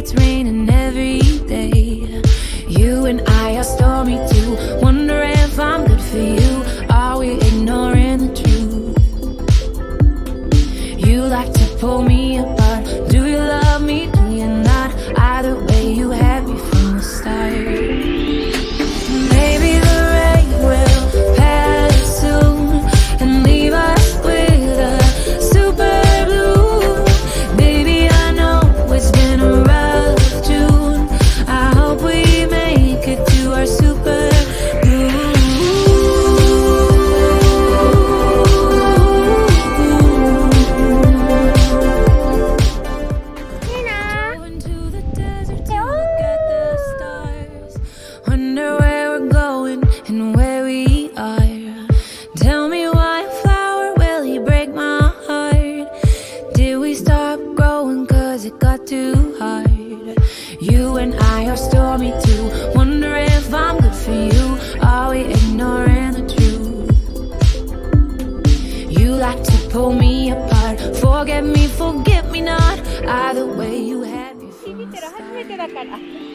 it's raining every day. You and I are stormy too. Wonder if I'm good for you. Are we ignoring the truth? You like to pull me apart. Do you love me? Do you not? Either way, you had me from the start. Maybe the rain will pass soon and leave us with a super blue. Baby, I know it's been a rough June. I hope we make it to our super blue. Wonder where we're going and where we are. Tell me why a flower will he break my heart? Did we stop growing cause it got too hard? You and I are stormy too. Wonder if I'm good for you. Are we ignoring the truth? You like to pull me apart. Forget me not. Either way, you had me from the start. 初めてだから。